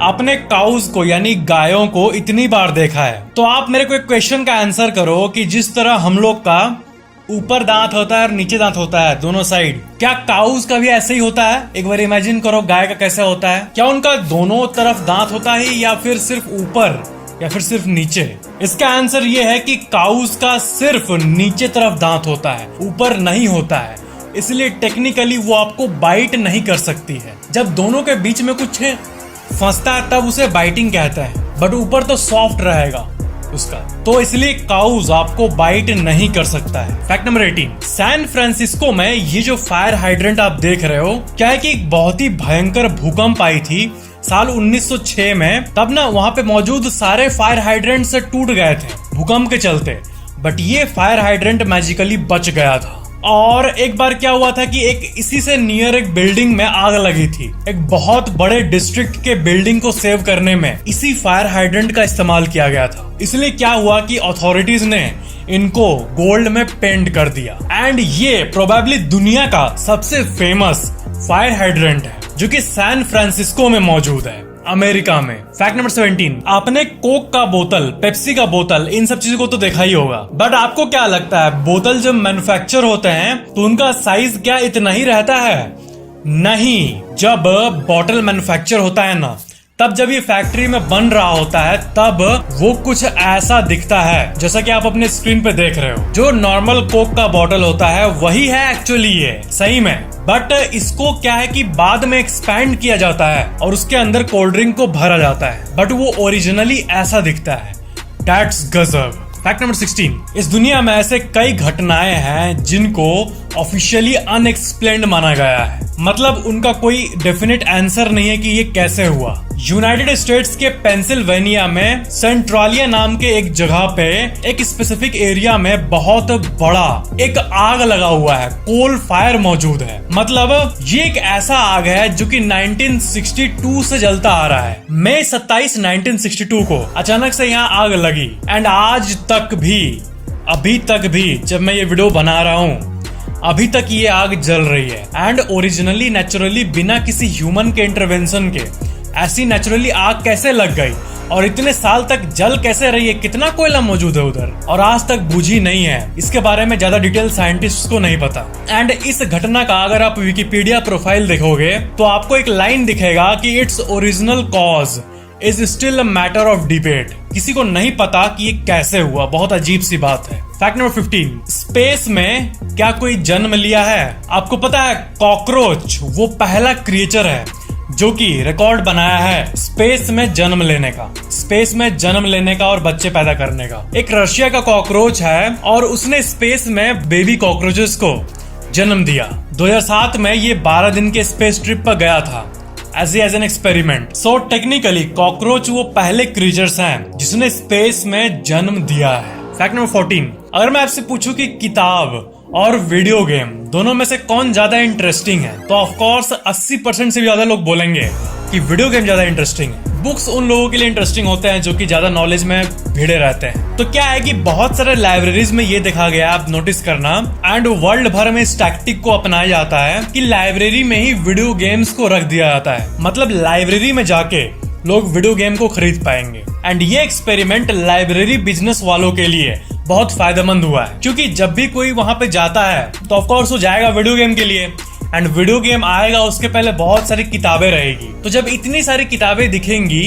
आपने काउज को यानी गायों को इतनी बार देखा है, तो आप मेरे को एक क्वेश्चन का आंसर करो कि जिस तरह हम लोग का ऊपर दांत होता है और नीचे दांत होता है दोनों साइड, क्या काउज का भी ऐसे ही होता है? एक बार इमेजिन करो गाय का कैसे होता है। क्या उनका दोनों तरफ दांत होता है या फिर सिर्फ ऊपर या फिर सिर्फ नीचे? इसका आंसर ये है कि काउज का सिर्फ नीचे तरफ दांत होता है, ऊपर नहीं होता है। इसलिए टेक्निकली वो आपको बाइट नहीं कर सकती है। जब दोनों के बीच में कुछ फंसता है तब उसे बाइटिंग कहते हैं, बट ऊपर तो सॉफ्ट रहेगा उसका, तो इसलिए काउज आपको बाइट नहीं कर सकता है। फैक्ट नंबर 18, सैन फ्रांसिस्को में ये जो फायर हाइड्रेंट आप देख रहे हो, क्या है कि एक बहुत ही भयंकर भूकंप आई थी साल 1906 में। तब ना वहां पे मौजूद सारे फायर हाइड्रेंट से टूट गए थे भूकंप के चलते, बट ये फायर हाइड्रेंट मैजिकली बच गया था। और एक बार क्या हुआ था कि एक इसी से नियर एक बिल्डिंग में आग लगी थी। एक बहुत बड़े डिस्ट्रिक्ट के बिल्डिंग को सेव करने में इसी फायर हाइड्रेंट का इस्तेमाल किया गया था। इसलिए क्या हुआ कि अथॉरिटीज ने इनको गोल्ड में पेंट कर दिया। एंड ये प्रोबेबली दुनिया का सबसे फेमस फायर हाइड्रेंट है जो कि सैन फ्रांसिस्को में मौजूद है, अमेरिका में। फैक्ट नंबर 17, आपने कोक का बोतल, पेप्सी का बोतल, इन सब चीजों को तो देखा ही होगा, बट आपको क्या लगता है बोतल जब मैन्युफैक्चर होते हैं तो उनका साइज क्या इतना ही रहता है? नहीं, जब बॉटल मैन्युफैक्चर होता है ना, तब जब ये फैक्ट्री में बन रहा होता है तब वो कुछ ऐसा दिखता है जैसा कि आप अपने स्क्रीन पे देख रहे हो। जो नॉर्मल कोक का बॉटल होता है वही है एक्चुअली ये सही में, बट इसको क्या है कि बाद में एक्सपैंड किया जाता है और उसके अंदर कोल्ड ड्रिंक को भरा जाता है, बट वो ओरिजिनली ऐसा दिखता है। दैट्स गजब। फैक्ट नंबर 16, इस दुनिया में ऐसे कई घटनाएं हैं जिनको ऑफिशियली अनएक्सप्लेन्ड माना गया है, मतलब उनका कोई डेफिनेट आंसर नहीं है कि ये कैसे हुआ। यूनाइटेड स्टेट्स के पेंसिल्वेनिया में सेंट्रालिया नाम के एक जगह पे एक स्पेसिफिक एरिया में बहुत बड़ा एक आग लगा हुआ है, कोल फायर मौजूद है। मतलब ये एक ऐसा आग है जो कि 1962 से जलता आ रहा है। मई 27, 1962 को अचानक से यहाँ आग लगी एंड आज तक भी, अभी तक भी जब मैं ये वीडियो बना रहा हूँ, अभी तक ये आग जल रही है। एंड ओरिजिनली नेचुरली बिना किसी ह्यूमन के इंटरवेंशन के ऐसी नेचुरली आग कैसे लग गई और इतने साल तक जल कैसे रही है? कितना कोयला मौजूद है उधर और आज तक बुझी नहीं है। इसके बारे में ज्यादा डिटेल साइंटिस्ट को नहीं पता। एंड इस घटना का अगर आप विकिपीडिया प्रोफाइल देखोगे तो आपको एक लाइन दिखेगा कि its original cause is still a matter of debate. किसी को नहीं पता कि ये कैसे हुआ, बहुत अजीब सी बात है। फैक्ट नंबर 15, स्पेस में क्या कोई जन्म लिया है? आपको पता है कॉकरोच वो पहला क्रिएचर है जो कि रिकॉर्ड बनाया है स्पेस में जन्म लेने का, स्पेस में जन्म लेने का और बच्चे पैदा करने का। एक रशिया का कॉकरोच है और उसने स्पेस में बेबी कॉकरोचेस को जन्म दिया। 2007 में ये 12 दिन के स्पेस ट्रिप पर गया था as an experiment. So technically cockroach वो पहले क्रीचर्स हैं जिसने स्पेस में जन्म दिया है। फैक्ट नंबर 14, अगर मैं आपसे पूछूं कि किताब और वीडियो गेम दोनों में से कौन ज्यादा इंटरेस्टिंग है, तो ऑफ कोर्स 80% से भी ज्यादा लोग बोलेंगे कि वीडियो गेम ज्यादा इंटरेस्टिंग है। बुक्स उन लोगों के लिए इंटरेस्टिंग होते हैं जो कि ज्यादा नॉलेज में भिड़े रहते हैं। तो क्या है कि बहुत सारे लाइब्रेरीज में ये देखा गया, आप नोटिस करना, एंड वर्ल्ड भर में इस टैक्टिक को अपनाया जाता है कि लाइब्रेरी में ही वीडियो गेम्स को रख दिया जाता है। मतलब लाइब्रेरी में जाके लोग वीडियो गेम को खरीद पाएंगे। एंड ये एक्सपेरिमेंट लाइब्रेरी बिजनेस वालों के लिए बहुत फायदेमंद हुआ है, क्योंकि जब भी कोई वहां पे जाता है तो ऑफ कोर्स वो जाएगा वीडियो गेम के लिए, एंड वीडियो गेम आएगा उसके पहले बहुत सारी किताबें रहेगी। तो जब इतनी सारी किताबें दिखेंगी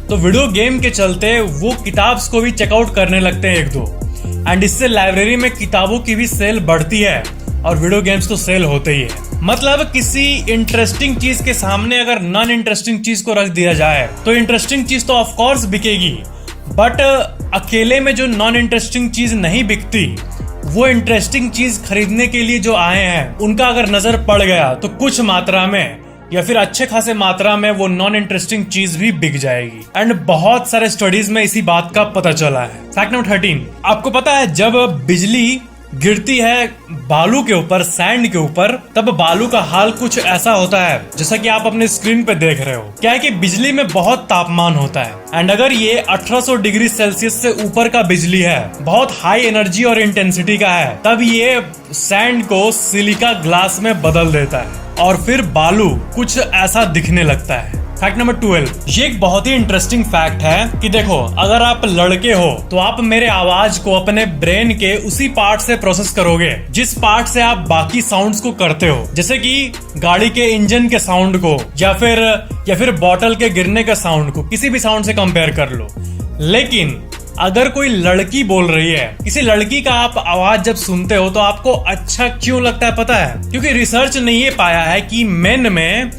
तो वीडियो गेम के चलते वो किताब्स को भी चेकआउट करने लगते हैं एक दो, एंड इससे लाइब्रेरी में किताबों की भी सेल बढ़ती है और वीडियो गेम्स तो सेल होते ही है। मतलब किसी इंटरेस्टिंग चीज के सामने अगर नॉन इंटरेस्टिंग चीज को रख दिया जाए तो इंटरेस्टिंग चीज तो ऑफ कोर्स बिकेगी, बट अकेले में जो नॉन इंटरेस्टिंग चीज नहीं बिकती, वो इंटरेस्टिंग चीज खरीदने के लिए जो आए हैं उनका अगर नजर पड़ गया तो कुछ मात्रा में या फिर अच्छे खासे मात्रा में वो नॉन इंटरेस्टिंग चीज भी बिक जाएगी। एंड बहुत सारे स्टडीज में इसी बात का पता चला है। फैक्ट नंबर 13, आपको पता है जब बिजली गिरती है बालू के ऊपर, सैंड के ऊपर, तब बालू का हाल कुछ ऐसा होता है जैसा कि आप अपने स्क्रीन पे देख रहे हो। क्या है कि बिजली में बहुत तापमान होता है, एंड अगर ये 1800 डिग्री सेल्सियस से ऊपर का बिजली है, बहुत हाई एनर्जी और इंटेंसिटी का है, तब ये सैंड को सिलिका ग्लास में बदल देता है और फिर बालू कुछ ऐसा दिखने लगता है। फैक्ट नंबर 12, ये एक बहुत ही इंटरेस्टिंग फैक्ट है कि देखो, अगर आप लड़के हो तो आप मेरे आवाज को अपने ब्रेन के उसी पार्ट से प्रोसेस करोगे जिस पार्ट से आप बाकी साउंड्स को करते हो, जैसे कि गाड़ी के इंजन के साउंड को या फिर बॉटल के गिरने के साउंड को, किसी भी साउंड से कंपेयर कर लो। लेकिन अगर कोई लड़की बोल रही है, किसी लड़की का आप आवाज जब सुनते हो तो आपको अच्छा क्यों लगता है पता है? क्योंकि रिसर्च ने ये पाया है कि मेन में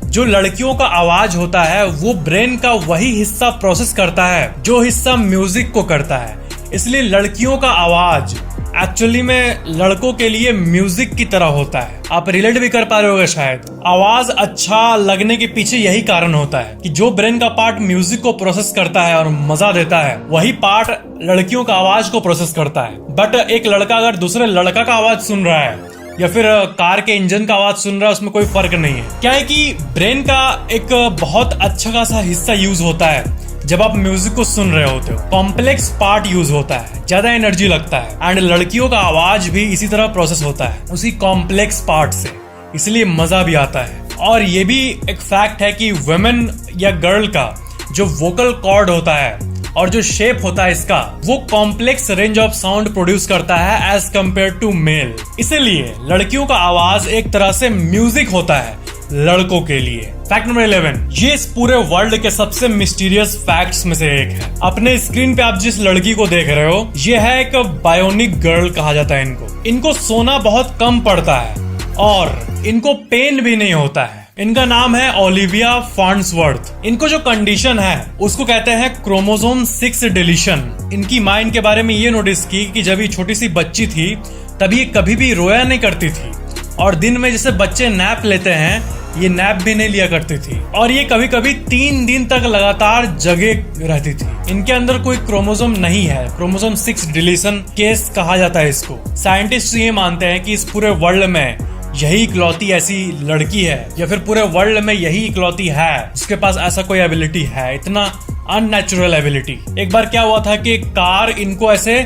जो लड़कियों का आवाज होता है वो ब्रेन का वही हिस्सा प्रोसेस करता है जो हिस्सा म्यूजिक को करता है। इसलिए लड़कियों का आवाज एक्चुअली में लड़कों के लिए म्यूजिक की तरह होता है। आप रिलेट भी कर पा रहे होगे शायद। आवाज अच्छा लगने के पीछे यही कारण होता है कि जो ब्रेन का पार्ट म्यूजिक को प्रोसेस करता है और मजा देता है, वही पार्ट लड़कियों का आवाज को प्रोसेस करता है। बट एक लड़का अगर दूसरे लड़का का आवाज सुन रहा है या फिर कार के इंजन का आवाज सुन रहा है, उसमें कोई फर्क नहीं है। क्या है कि ब्रेन का एक बहुत अच्छा खासा हिस्सा यूज होता है जब आप म्यूजिक को सुन रहे होते हो। कॉम्प्लेक्स पार्ट यूज होता है, ज्यादा एनर्जी लगता है। एंड लड़कियों का आवाज भी इसी तरह प्रोसेस होता है, उसी कॉम्प्लेक्स पार्ट से, इसलिए मजा भी आता है। और ये भी एक फैक्ट है कि वुमेन या गर्ल का जो वोकल कॉर्ड होता है और जो शेप होता है इसका, वो complex range of sound produce करता है एज कम्पेयर टू मेल। इसीलिए लड़कियों का आवाज एक तरह से म्यूजिक होता है लड़कों के लिए। फैक्ट नंबर 11, ये इस पूरे वर्ल्ड के सबसे मिस्टीरियस फैक्ट्स में से एक है। अपने स्क्रीन पे आप जिस लड़की को देख रहे हो, ये है एक बायोनिक गर्ल कहा जाता है इनको सोना बहुत कम पड़ता है और इनको पेन भी नहीं होता है। इनका नाम है ओलिविया फार्न्सवर्थ। इनको जो कंडीशन है उसको कहते हैं क्रोमोसोम 6 डिलीशन। इनकी माँ इनके बारे में ये नोटिस की कि जब ये छोटी सी बच्ची थी तब ये कभी भी रोया नहीं करती थी और दिन में जैसे बच्चे नैप लेते हैं, ये नैप भी नहीं लिया करती थी और ये कभी कभी 3 दिन तक लगातार जगे रहती थी। इनके अंदर कोई क्रोमोसोम नहीं है, क्रोमोसोम 6 डिलीशन केस कहा जाता है इसको। साइंटिस्ट ये मानते हैं कि इस पूरे वर्ल्ड में यही इकलौती ऐसी लड़की है या फिर पूरे वर्ल्ड में यही इकलौती है जिसके पास ऐसा कोई एबिलिटी है, इतना अननेचुरल एबिलिटी। एक बार क्या हुआ था कि कार इनको ऐसे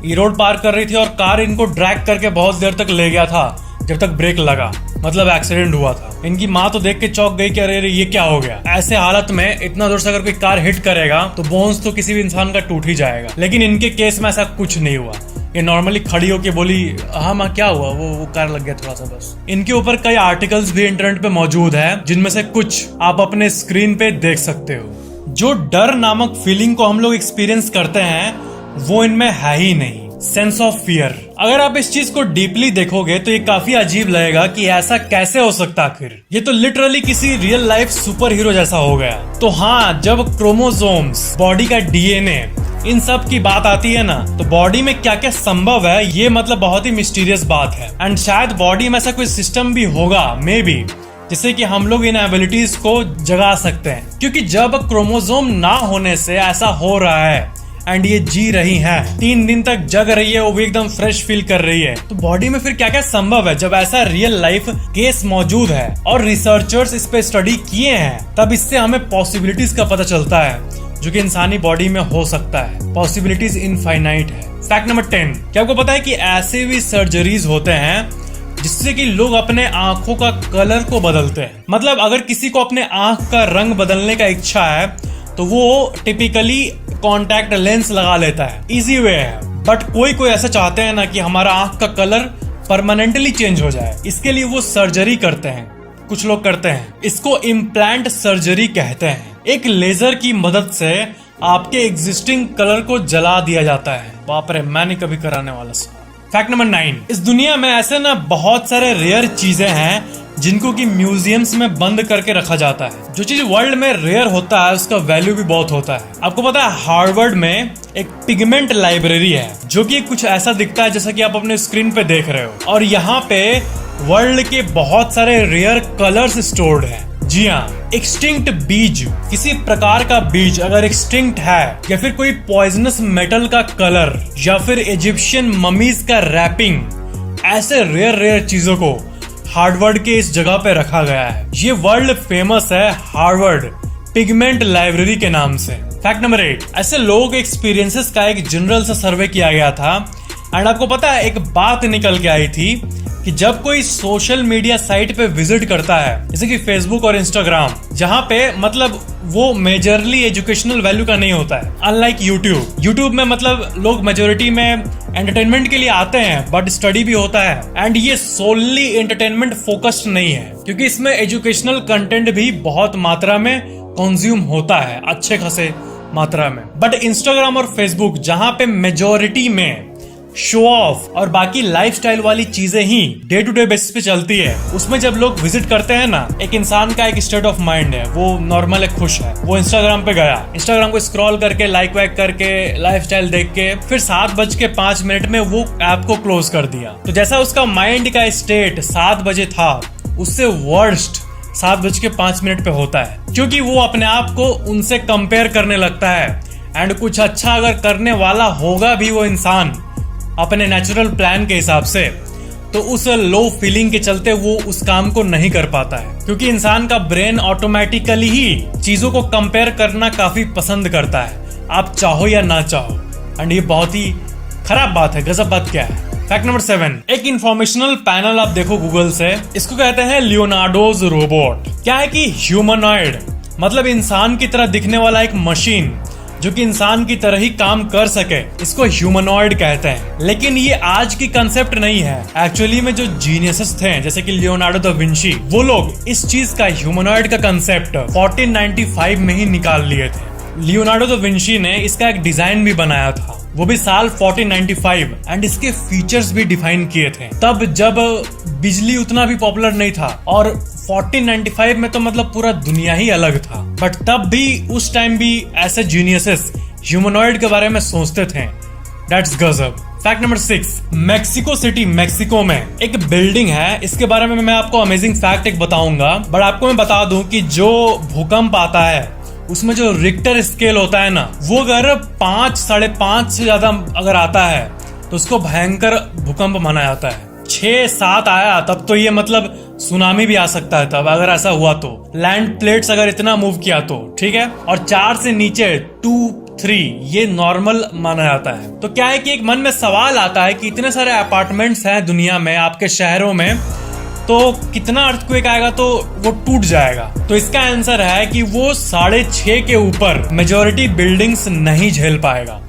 रोड पार कर रही थी और कार इनको ड्रैग करके बहुत देर तक ले गया था जब तक ब्रेक लगा, मतलब एक्सीडेंट हुआ था। इनकी माँ तो देख के चौंक गई कि अरे ये क्या हो गया। ऐसे हालत में इतना दूर से अगर कोई कार हिट करेगा तो बोन्स तो किसी भी इंसान का टूट ही जाएगा। लेकिन इनके केस में ऐसा कुछ नहीं हुआ। ये नॉर्मली खड़ी होके बोली, हाँ माँ क्या हुआ, वो कार लग गया थोड़ा सा बस। इनके ऊपर कई आर्टिकल्स भी इंटरनेट पे मौजूद है जिनमें से कुछ आप अपने स्क्रीन पे देख सकते हो। जो डर नामक फीलिंग को हम लोग एक्सपीरियंस करते हैं वो इनमें है ही नहीं, सेंस ऑफ फियर। अगर आप इस चीज को डीपली देखोगे तो ये काफी अजीब लगेगा कि ऐसा कैसे हो सकता आखिर। ये तो लिटरली किसी रियल लाइफ सुपर हीरो जैसा हो गया। तो हाँ, जब क्रोमोसोम्स, बॉडी का डीएनए, इन सब की बात आती है ना, तो बॉडी में क्या क्या संभव है ये मतलब बहुत ही मिस्टीरियस बात है। एंड शायद बॉडी में ऐसा कोई सिस्टम भी होगा मे बी, जिससे कि हम लोग इन एबिलिटीज को जगा सकते हैं। क्योंकि जब क्रोमोसोम ना होने से ऐसा हो रहा है एंड ये जी रही हैं, 3 दिन तक जग रही है, वो भी एकदम फ्रेश फील कर रही है, तो बॉडी में फिर क्या क्या संभव है जब ऐसा रियल लाइफ केस मौजूद है और रिसर्चर्स इस पे स्टडी किए हैं। तब इससे हमें पॉसिबिलिटीज का पता चलता है जो कि इंसानी बॉडी में हो सकता है। पॉसिबिलिटीज इनफाइनाइट है। फैक्ट नंबर 10, क्या आपको पता है कि ऐसे भी सर्जरीज होते हैं जिससे कि लोग अपने आंखों का कलर को बदलते हैं। मतलब अगर किसी को अपने आंख का रंग बदलने का इच्छा है तो वो टिपिकली कॉन्टैक्ट लेंस लगा लेता है, इजी वे है। बट कोई ऐसा चाहते हैं ना कि हमारा आंख का कलर परमानेंटली चेंज हो जाए, इसके लिए वो सर्जरी करते हैं। कुछ लोग करते हैं, इसको इम्प्लांट सर्जरी कहते हैं। एक लेजर की मदद से आपके एग्जिस्टिंग कलर को जला दिया जाता है। बाप रे, मैं नहीं कभी कराने वाला। फैक्ट नंबर 9, इस दुनिया में ऐसे ना बहुत सारे रेयर चीजें हैं जिनको कि म्यूजियम्स में बंद करके रखा जाता है। जो चीज वर्ल्ड में रेयर होता है उसका वैल्यू भी बहुत होता है। आपको पता है हार्वर्ड में एक पिगमेंट लाइब्रेरी है जो कि कुछ ऐसा दिखता है जैसा कि आप अपने स्क्रीन पे देख रहे हो, और यहाँ पे वर्ल्ड के बहुत सारे रेयर कलर्स स्टोर्ड हैं। जी हाँ, एक्सटिंक्ट बीज, किसी प्रकार का बीज अगर एक्सटिंक्ट है, या फिर कोई पॉइजनस मेटल का कलर, या फिर इजिप्शियन ममीज का रैपिंग, ऐसे रेयर चीजों को हार्वर्ड के इस जगह पे रखा गया है। ये वर्ल्ड फेमस है हार्वर्ड पिगमेंट लाइब्रेरी के नाम से। फैक्ट नंबर 8, ऐसे लोगों के एक्सपीरियंसेस का एक जनरल सा सर्वे किया गया था एंड आपको पता है एक बात निकल के आई थी कि जब कोई सोशल मीडिया साइट पे विजिट करता है, जैसे कि फेसबुक और इंस्टाग्राम, जहां पे मतलब वो मेजरली एजुकेशनल वैल्यू का नहीं होता है, अनलाइक यूट्यूब में मतलब लोग मेजोरिटी में एंटरटेनमेंट के लिए आते हैं, बट स्टडी भी होता है। एंड ये सोनली एंटरटेनमेंट फोकस्ड नहीं है, क्योंकि इसमें एजुकेशनल कंटेंट भी बहुत मात्रा में कंज्यूम होता है, अच्छे खासे मात्रा में। बट इंस्टाग्राम और फेसबुक, जहां पे मेजोरिटी में शो ऑफ और बाकी लाइफस्टाइल वाली चीजें ही डे टू डे बेसिस पे चलती है, उसमें जब लोग विजिट करते हैं ना, एक इंसान का एक स्टेट ऑफ माइंड है, वो नॉर्मल है, खुश है, वो इंस्टाग्राम पे गया, इंस्टाग्राम को स्क्रॉल करके लाइक वाइक करके लाइफस्टाइल देख के फिर 7:05 में वो ऐप को क्लोज कर दिया। तो जैसा उसका माइंड का स्टेट 7 बजे था, उससे वर्स्ट 7:05 पे होता है, क्योंकि वो अपने आप को उनसे कंपेयर करने लगता है। एंड कुछ अच्छा अगर करने वाला होगा भी वो इंसान अपने नेचुरल प्लान के हिसाब से, तो उस लो फीलिंग के चलते वो उस काम को नहीं कर पाता है, क्योंकि इंसान का ब्रेन ऑटोमेटिकली ही चीजों को कंपेयर करना काफी पसंद करता है, आप चाहो या ना चाहो। एंड ये बहुत ही खराब बात है। गजब बात क्या है? फैक्ट नंबर 7, एक इंफॉर्मेशनल पैनल आप देखो गूगल से, इसको कहते हैं लियोनार्डोज रोबोट। क्या है कि ह्यूमनॉइड मतलब इंसान की तरह दिखने वाला एक मशीन जो कि इंसान की तरह ही काम कर सके, इसको ह्यूमनॉइड कहते हैं। लेकिन ये आज की कंसेप्ट नहीं है, एक्चुअली में जो जीनियसेस थे जैसे कि लियोनार्डो दा विंची, वो लोग इस चीज का ह्यूमनॉइड का कंसेप्ट 1495 में ही निकाल लिए थे। लियोनार्डो दा विंची ने इसका एक डिजाइन भी बनाया था, वो भी साल 1495, एंड इसके फीचर्स भी डिफाइन किए थे, तब जब बिजली उतना भी पॉपुलर नहीं था। और 1495 में तो मतलब पूरा दुनिया ही अलग था, बट तब भी उस टाइम भी ऐसे जीनियसेस ह्यूमनॉइड के बारे में सोचते थे। दैट्स गजब। Fact number 6, Mexico city Mexico में एक बिल्डिंग है, इसके बारे में मैं आपको अमेजिंग फैक्ट एक बताऊंगा, बट आपको मैं बता दूं कि जो भूकंप आता है उसमें जो रिक्टर स्केल होता है ना, वो अगर 5, 5.5 से ज्यादा अगर आता है तो उसको भयंकर भूकंप माना जाता है। 6, 7 आया तब तो ये मतलब सुनामी भी आ सकता है, तब अगर ऐसा हुआ तो लैंड प्लेट्स अगर इतना मूव किया तो ठीक है। और 4 से नीचे 2, 3 ये नॉर्मल माना जाता है। तो क्या है कि एक मन में सवाल आता है कि इतने सारे अपार्टमेंट्स हैं दुनिया में, आपके शहरों में, तो कितना अर्थक्वेक आएगा तो वो टूट जाएगा? तो इसका आंसर है कि वो 6.5 के ऊपर मेजॉरिटी बिल्डिंग्स नहीं झेल पाएगा।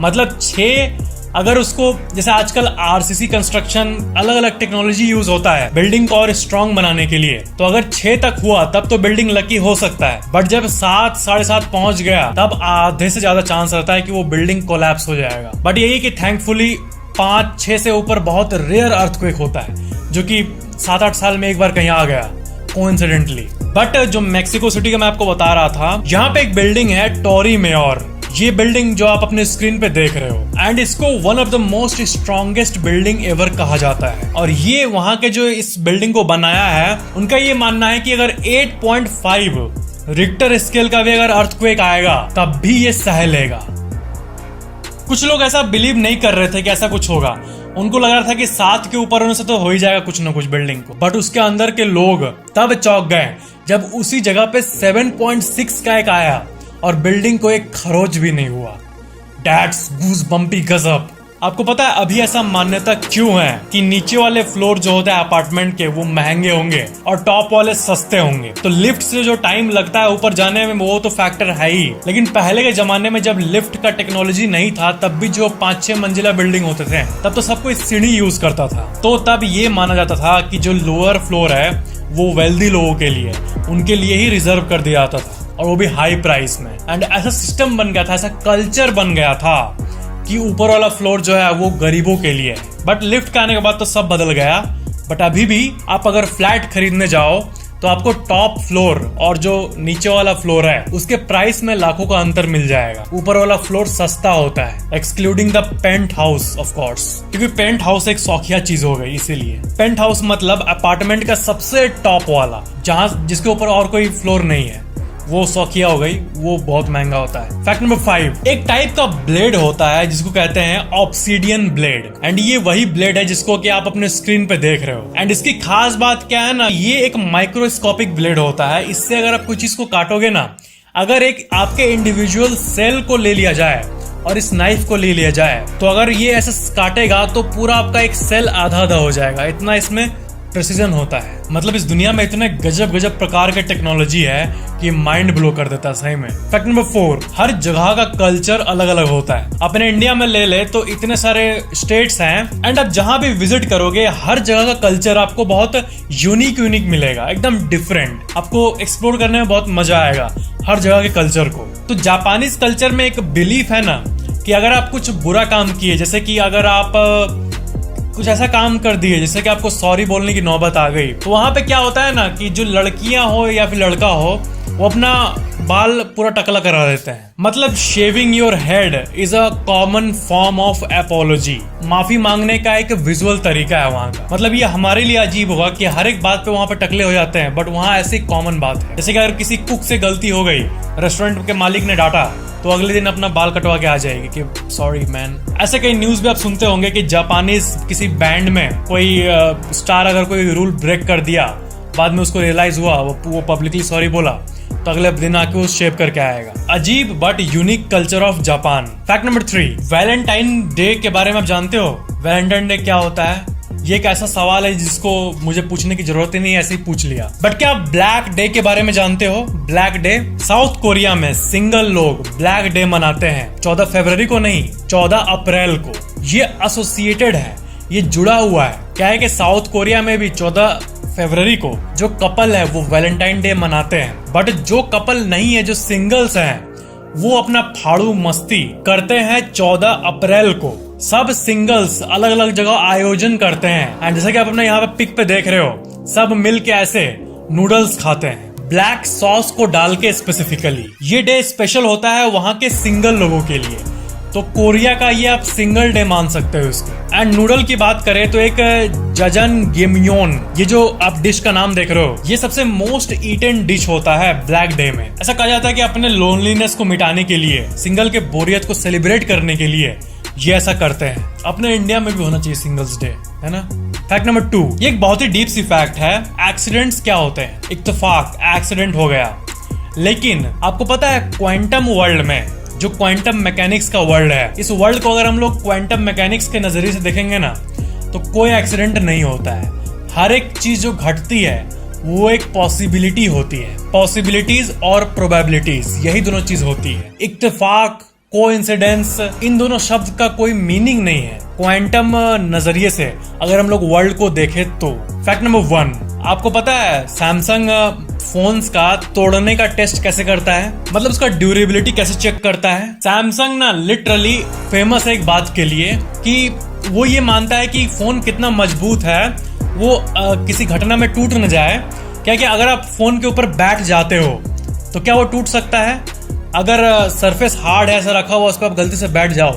मतलब 6 अगर उसको, जैसे आजकल आरसीसी कंस्ट्रक्शन अलग अलग टेक्नोलॉजी यूज होता है बिल्डिंग को और स्ट्रॉन्ग बनाने के लिए, तो अगर 6 तक हुआ तब तो बिल्डिंग लकी हो सकता है, बट जब 7, 7.5 पहुंच गया तब आधे से ज्यादा चांस रहता है कि वो बिल्डिंग कोलैप्स हो जाएगा। बट यही कि थैंकफुली 5, 6 से ऊपर बहुत रेयर अर्थक्वेक होता है, जो कि 7-8 साल में एक बार कहीं आ गया कोइंसिडेंटली। बट जो मेक्सिको सिटी का मैं आपको बता रहा था, यहाँ पे एक बिल्डिंग है टोरी मेयोर, ये बिल्डिंग जो आप अपने स्क्रीन पे देख रहे हो, एंड इसको one of the most strongest building ever कहा जाता है। और ये वहां के जो इस बिल्डिंग को बनाया है, उनका ये मानना है कि अगर 8.5 रिक्टर स्केल का भी अगर अर्थक्वेक आएगा तब भी ये सह लेगा। कुछ लोग ऐसा बिलीव नहीं कर रहे थे कि ऐसा कुछ होगा, उनको लग रहा था कि 7 के ऊपर होने से तो हो ही जाएगा कुछ ना कुछ बिल्डिंग को। बट उसके अंदर के लोग तब चौंक गए जब उसी जगह पे 7.6 का एक आया और बिल्डिंग को एक खरोच भी नहीं हुआ। दैट्स गूज बम्पी गजब। आपको पता है अभी ऐसा मान्यता क्यों है कि नीचे वाले फ्लोर जो होते हैं अपार्टमेंट के वो महंगे होंगे और टॉप वाले सस्ते होंगे? तो लिफ्ट से जो टाइम लगता है ऊपर जाने में वो तो फैक्टर है ही, लेकिन पहले के जमाने में जब लिफ्ट का टेक्नोलॉजी नहीं था तब भी जो 5-6 मंजिला बिल्डिंग होते थे तब तो सब कोई सीढ़ी यूज करता था। तो तब ये माना जाता था कि जो लोअर फ्लोर है वो वेल्दी लोगों के लिए, उनके लिए ही रिजर्व कर दिया जाता था, और वो भी हाई प्राइस में। एंड ऐसा सिस्टम बन गया था, ऐसा कल्चर बन गया था कि ऊपर वाला फ्लोर जो है वो गरीबों के लिए। बट लिफ्ट का आने के बाद तो सब बदल गया। बट अभी भी आप अगर फ्लैट खरीदने जाओ तो आपको टॉप फ्लोर और जो नीचे वाला फ्लोर है उसके प्राइस में लाखों का अंतर मिल जाएगा। ऊपर वाला फ्लोर सस्ता होता है, excluding the paint house of course, क्योंकि पेंट हाउस एक शौकिया चीज हो गई। इसीलिए पेंट हाउस मतलब अपार्टमेंट का सबसे टॉप वाला, जहां जिसके ऊपर और कोई फ्लोर नहीं है, वो शौकिया हो गई, वो बहुत महंगा होता है। फैक्ट नंबर 5, एक टाइप का ब्लेड होता है जिसको कहते हैं ऑब्सीडियन ब्लेड, एंड ये वही ब्लेड है जिसको कि आप अपने स्क्रीन पे देख रहे हो। एंड इसकी खास बात क्या है ना, ये एक माइक्रोस्कोपिक ब्लेड होता है। इससे अगर आप कोई चीज को काटोगे ना, अगर एक आपके इंडिविजुअल सेल को ले लिया जाए और इस नाइफ को ले लिया जाए तो अगर ये ऐसे काटेगा तो पूरा आपका एक सेल आधा आधा हो जाएगा, इतना इसमें प्रेसिजन होता है। मतलब इस दुनिया में इतने गजब गजब प्रकार के टेक्नोलॉजी है कि माइंड ब्लो कर देता है सही में। फैक्ट नंबर 4, हर जगह का कल्चर अलग अलग होता है। अपने इंडिया में ले ले तो इतने सारे स्टेट्स हैं एंड आप जहां भी विजिट करोगे हर जगह का कल्चर आपको बहुत यूनिक मिलेगा, एकदम डिफरेंट। आपको एक्सप्लोर करने में बहुत मजा आएगा हर जगह के कल्चर को। तो जापानीज कल्चर में एक बिलीफ है ना कि अगर आप कुछ बुरा काम किए, जैसे कि अगर आप कुछ ऐसा काम कर दिए जैसे कि आपको सॉरी बोलने की नौबत आ गई, तो वहां पे क्या होता है ना कि जो लड़कियां हो या फिर लड़का हो वो अपना बाल पूरा टकला करा देते हैं। मतलब shaving your head is a common form of apiology, माफी मांगने का एक विजुअल तरीका है वहाँ का। मतलब ये हमारे लिए अजीब होगा कि हर एक बात पे वहाँ पे टकले हो जाते हैं, बट वहाँ ऐसी कॉमन बात है। जैसे कि अगर किसी कुक से गलती हो गई, रेस्टोरेंट के मालिक ने डांटा, तो अगले दिन अपना बाल कटवा के आ जाएगी कि सॉरी मैन। ऐसे कई न्यूज भी आप सुनते होंगे कि जापानीज किसी बैंड में कोई स्टार अगर कोई रूल ब्रेक कर दिया, बाद में उसको रियलाइज हुआ, वो पब्लिकली सॉरी बोला, तो अगले दिन आके वो शेप करके आएगा। अजीब but unique culture of Japan. Fact number 3, Valentine day के बारे में आप जानते हो? वैलेंटाइन डे क्या होता है? ये एक ऐसा सवाल है जिसको मुझे पूछने की जरूरत ही नहीं, ऐसे ही पूछ लिया। बट क्या आप ब्लैक डे के बारे में जानते हो? ब्लैक डे, साउथ कोरिया में सिंगल लोग ब्लैक डे मनाते हैं 14 फरवरी को नहीं, 14 अप्रैल को। ये एसोसिएटेड है, ये जुड़ा हुआ है। क्या है कि साउथ कोरिया में भी 14 फरवरी को जो कपल है वो वैलेंटाइन डे मनाते हैं, बट जो कपल नहीं है, जो सिंगल्स हैं, वो अपना फाड़ू मस्ती करते हैं 14 अप्रैल को। सब सिंगल्स अलग अलग जगह आयोजन करते हैं एंड जैसे कि आप अपने यहाँ पे पिक पे देख रहे हो, सब मिल के ऐसे नूडल्स खाते हैं ब्लैक सॉस को डाल के स्पेसिफिकली। ये डे स्पेशल होता है वहाँ के सिंगल लोगों के लिए, तो कोरिया का ये आप सिंगल डे मान सकते हो इसको। एंड नूडल की बात करें तो एक जजन गेमियोन, ये जो आप डिश का नाम देख रहे हो, ये सबसे मोस्ट ईटन डिश होता है ब्लैक डे में। ऐसा कहा जाता है कि अपने लोनलीनेस को मिटाने के लिए, सिंगल के बोरियत को सेलिब्रेट करने के लिए ये ऐसा करते हैं। अपने इंडिया में भी होना चाहिए सिंगल्स डे, है ना। फैक्ट नंबर 2, ये एक बहुत ही डीप सी फैक्ट है। एक्सीडेंट्स क्या होते हैं? इत्तेफाक, एक्सीडेंट हो गया। लेकिन आपको पता है क्वांटम वर्ल्ड में, जो क्वांटम मैकेनिक्स का वर्ल्ड है, इस वर्ल्ड को अगर हम लोग क्वांटम मैकेनिक्स के नजरिए से देखेंगे ना, तो कोई एक्सीडेंट नहीं होता है। हर एक चीज जो घटती है वो एक पॉसिबिलिटी होती है। पॉसिबिलिटीज और प्रोबेबिलिटीज, यही दोनों चीज होती है। इत्तेफाक, कोइंसिडेंस, इन दोनों शब्द का कोई मीनिंग नहीं है क्वांटम नजरिए से अगर हम लोग वर्ल्ड को देखें तो। फैक्ट नंबर 1, आपको पता है सैमसंग फोन्स का तोड़ने का टेस्ट कैसे करता है? मतलब उसका ड्यूरेबिलिटी कैसे चेक करता है? सैमसंग ना लिटरली फेमस है एक बात के लिए कि वो ये मानता है कि फोन कितना मजबूत है, वो किसी घटना में टूट न जाए। क्या कि अगर आप फोन के ऊपर बैठ जाते हो तो क्या वो टूट सकता है? अगर सरफेस हार्ड है, ऐसा रखा हुआ, उस पर आप गलती से बैठ जाओ,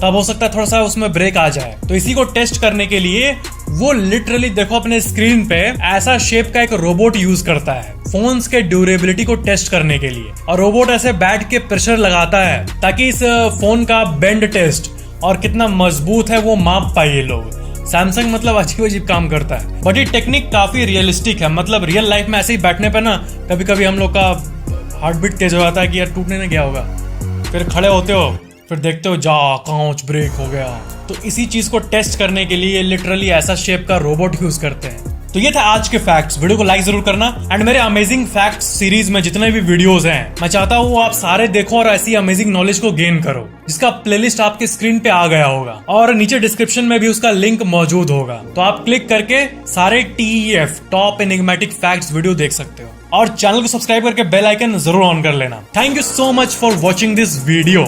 तब हो सकता है थोड़ा सा उसमें ब्रेक आ जाए। तो इसी को टेस्ट करने के लिए वो लिटरली देखो अपने स्क्रीन पे ऐसा शेप का एक रोबोट यूज करता है फोन्स के ड्यूरेबिलिटी को टेस्ट करने के लिए। और रोबोट ऐसे बैठ के प्रेशर लगाता है ताकि इस फोन का बेंड टेस्ट और कितना मजबूत है वो माप पाए ये लोग। सैमसंग मतलब अजीब अजीब काम करता है, बट ये टेक्निक काफी रियलिस्टिक है। मतलब रियल लाइफ में ऐसे ही बैठने पे ना कभी कभी हम लोग का हार्ट बीट तेज हो जाता है कि यार टूटने न गया होगा, फिर खड़े होते हो, फिर देखते हो जा कांच ब्रेक हो गया। तो इसी चीज को टेस्ट करने के लिए लिटरली ऐसा शेप का रोबोट यूज करते हैं। तो ये था आज के फैक्ट्स। वीडियो को लाइक जरूर करना एंड मेरे अमेजिंग फैक्ट्स सीरीज में जितने भी वीडियोस हैं मैं चाहता हूँ आप सारे देखो और ऐसी अमेजिंग नॉलेज को गेन करो, जिसका प्लेलिस्ट आपके स्क्रीन पे आ गया होगा और नीचे डिस्क्रिप्शन में भी उसका लिंक मौजूद होगा। तो आप क्लिक करके सारे TEF top enigmatic facts video देख सकते हो और चैनल को सब्सक्राइब करके बेल आइकन जरूर ऑन कर लेना। Thank you so much for watching this video.